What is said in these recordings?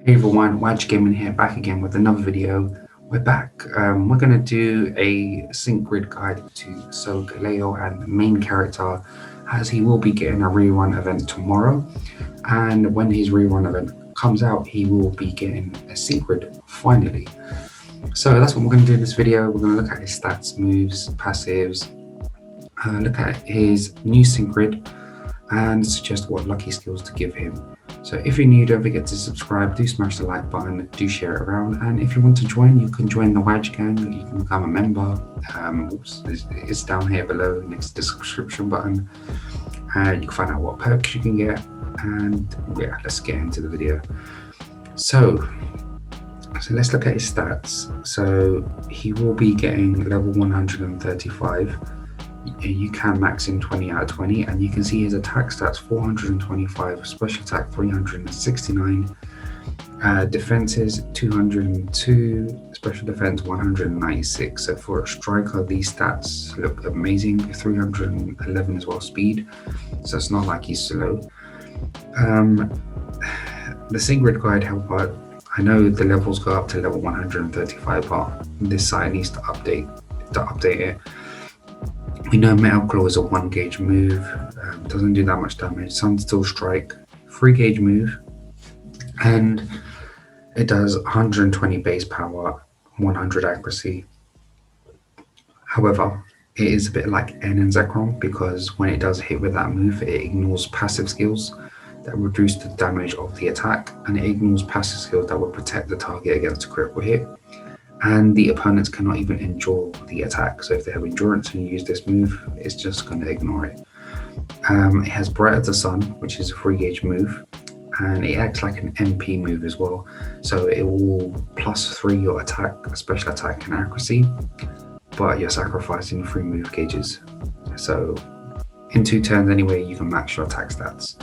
Hey everyone, Waj Gaming here, back again with another video. We're back. We're going to do a sync grid guide to Solgaleo and the main character, as he will be getting a rerun event tomorrow. And when his rerun event comes out, he will be getting a sync grid finally. So that's what we're going to do in this video. We're going to look at his stats, moves, passives, look at his new sync grid, and suggest what lucky skills to give him. So if you're new, don't forget to subscribe, do smash the like button, do share it around, and if you want to join, you can join the Waj gang, you can become a member. It's down here below next to the subscription button. You can find out what perks you can get, and yeah, let's get into the video. So let's look at his stats. So he will be getting level 135. You can max in 20 out of 20, and you can see his attack stats 425, special attack 369, defenses 202, special defense 196. So for a striker, these stats look amazing. 311 as well speed, so it's not like he's slow. The sync grid guide helper, I know the levels go up to level 135, but this site needs to update it. We know Metal Claw is a 1 gauge move, doesn't do that much damage. Sunsteel Strike, 3 gauge move, and it does 120 base power, 100 accuracy. However, it is a bit like N and Zekrom, because when it does hit with that move, it ignores passive skills that reduce the damage of the attack, and it ignores passive skills that will protect the target against a critical hit. And the opponents cannot even endure the attack. So if they have endurance and use this move, it's just going to ignore it. It has Bright as the Sun, which is a 3 gauge move, and it acts like an MP move as well. So it will +3 your attack, special attack, and accuracy, but you're sacrificing 3 move gauges. So in 2 turns anyway, you can max your attack stats.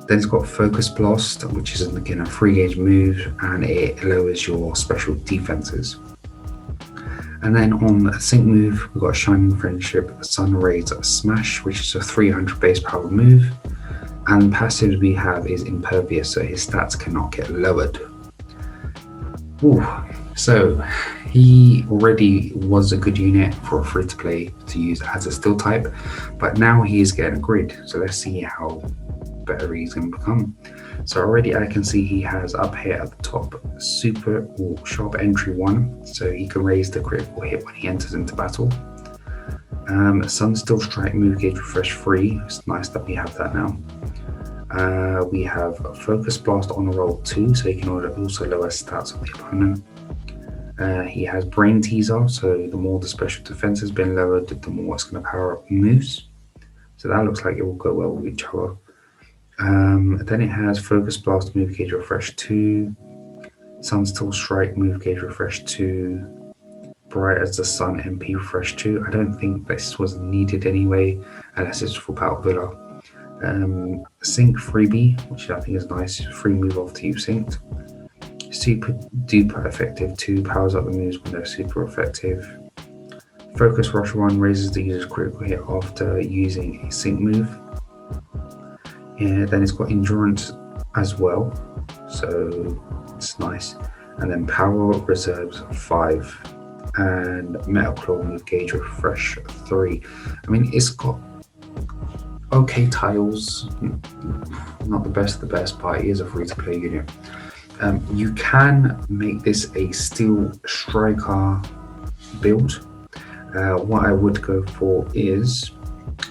Then it's got Focus Blast, which is again a 3 gauge move, and it lowers your special defenses. And then on the sync move, we've got Shining Friendship, Sun Rays Smash, which is a 300 base power move. And passives we have is Impervious, so his stats cannot get lowered. Ooh. So he already was a good unit for a free to play to use as a steel type, but now he is getting a grid. So let's see how better he's going to become. So already I can see he has up here at the top super or sharp entry 1, so he can raise the critical hit when he enters into battle. Sunsteel Strike move gauge refresh 3. It's nice that we have that now. We have Focus Blast on roll 2, so he can also lower stats of the opponent. He has Brain Teaser, so the more the special defense has been lowered, the more it's going to power up moves. So that looks like it will go well with each other. Then it has Focus Blast move gauge refresh 2, Sunsteel Strike move gauge refresh 2, Bright as the Sun MP refresh 2. I don't think this was needed anyway, unless it's for Battle Villa. Sync freebie, which I think is nice, free move after you've synced. Super duper effective 2, powers up the moves when they're super effective. Focus Rush 1 raises the user's critical hit after using a sync move. Yeah, then it's got Endurance as well, so it's nice. And then Power Reserves 5 and Metal Claw move gauge refresh 3. I mean, it's got okay tiles, not the best of the best, but it is a free to play unit. You can make this a steel striker build. What I would go for is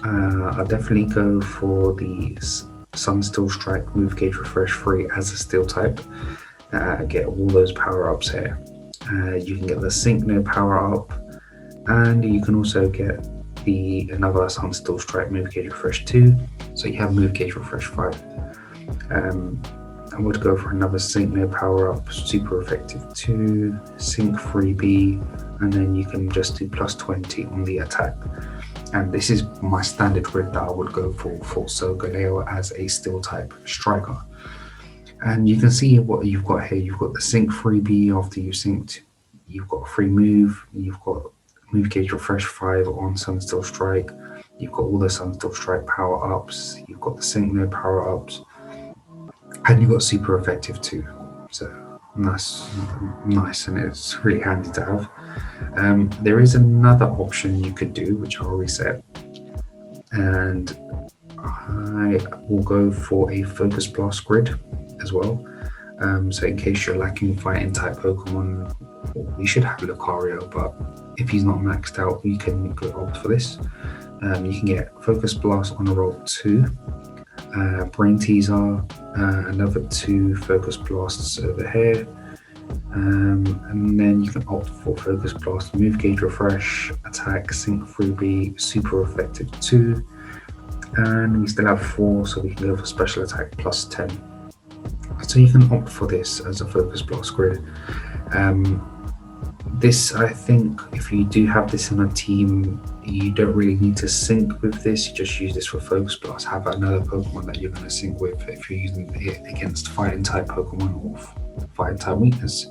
I'll definitely go for the Sunsteel Strike move gauge refresh 3 as a steel type. Get all those power ups here. You can get the Sync No power up, and you can also get another Sunsteel Strike move gauge refresh 2. So you have move gauge refresh 5. I would go for another Sync No power up, super effective 2, Sync freebie, and then you can just do +20 on the attack. And this is my standard grid that I would go for Solgaleo as a steel type striker. And you can see what you've got here. You've got the sync freebie after you synced. You've got a free move. You've got move gauge refresh 5 on Sunsteel Strike. You've got all the Sunsteel Strike power ups. You've got the sync no power ups. And you've got super effective 2. So nice, and it's really handy to have. There is another option you could do, which I'll reset, and I will go for a Focus Blast grid as well. So in case you're lacking fighting type Pokemon, you should have Lucario, but if he's not maxed out, you can opt for this. You can get Focus Blast on a roll 2, Brain Teaser, another 2 Focus Blasts over here, and then you can opt for Focus Blast, Move Gauge Refresh, Attack, Sync Freebie, Super Effective 2, and we still have 4, so we can go for Special Attack plus 10. So you can opt for this as a Focus Blast grid. This, I think, if you do have this in a team, you don't really need to sync with this. You just use this for Focus Blast. Have another Pokemon that you're going to sync with if you're using it against fighting type Pokemon or fighting type weakness.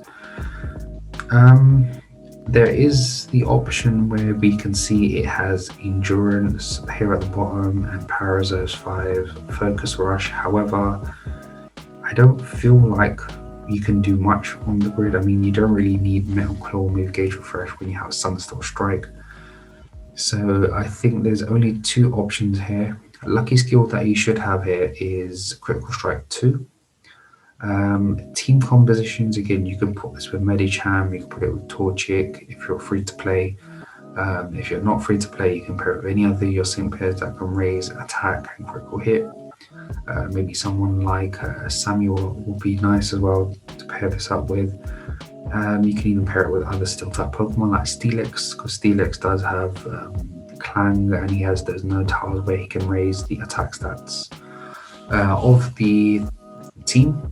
There is the option where we can see it has Endurance here at the bottom and Power Reserves 5, Focus Rush. However, I don't feel like you can do much on the grid. I mean, you don't really need Metal Claw, Move Gauge Refresh when you have Sunstone Strike. So I think there's only 2 options here. A lucky skill that you should have here is Critical Strike 2. Team compositions, again, you can put this with Medicham, you can put it with Torchic if you're free to play. If you're not free to play, you can pair it with any other of your sync pairs that can raise attack and critical hit. Maybe someone like Samuel will be nice as well to pair this up with. You can even pair it with other steel type Pokemon like Steelix, because Steelix does have Clang, and he has those no tiles where he can raise the attack stats of the team.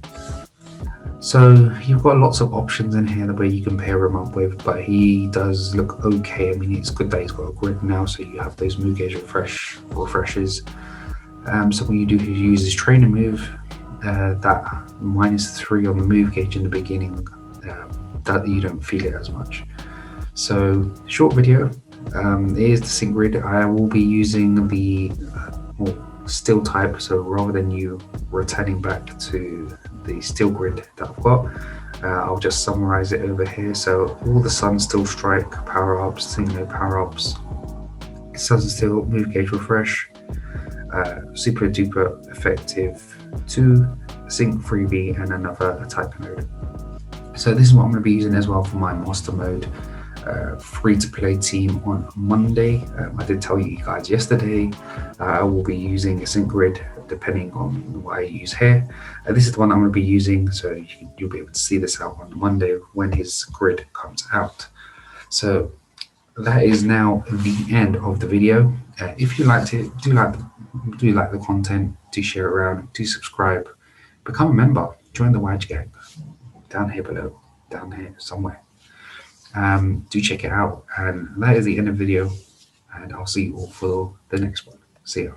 So you've got lots of options in here where you can pair him up with, but he does look okay. I mean, it's good that he's got a grid now, so you have those Move Gauge refreshes. So when you do use his training move, that -3 on the move gauge in the beginning, that you don't feel it as much. So short video. Here's the sync grid. I will be using the steel type, so rather than you returning back to the steel grid that I've got, I'll just summarize it over here. So all the Sunsteel Strike power-ups, Synchro power-ups, Sunsteel Move Gauge Refresh, Super Duper Effective 2, Sync Freebie, and another attack node. So this is what I'm going to be using as well for my Master Mode free-to-play team on Monday. I did tell you guys yesterday I will be using a sync grid depending on what I use here. This is the one I'm going to be using, so you'll be able to see this out on Monday when his grid comes out. So that is now the end of the video. If you liked it, do like the content, do share it around, do subscribe, become a member, join the Waj gang down here below, down here somewhere. Do check it out, and that is the end of the video, and I'll see you all for the next one. See ya.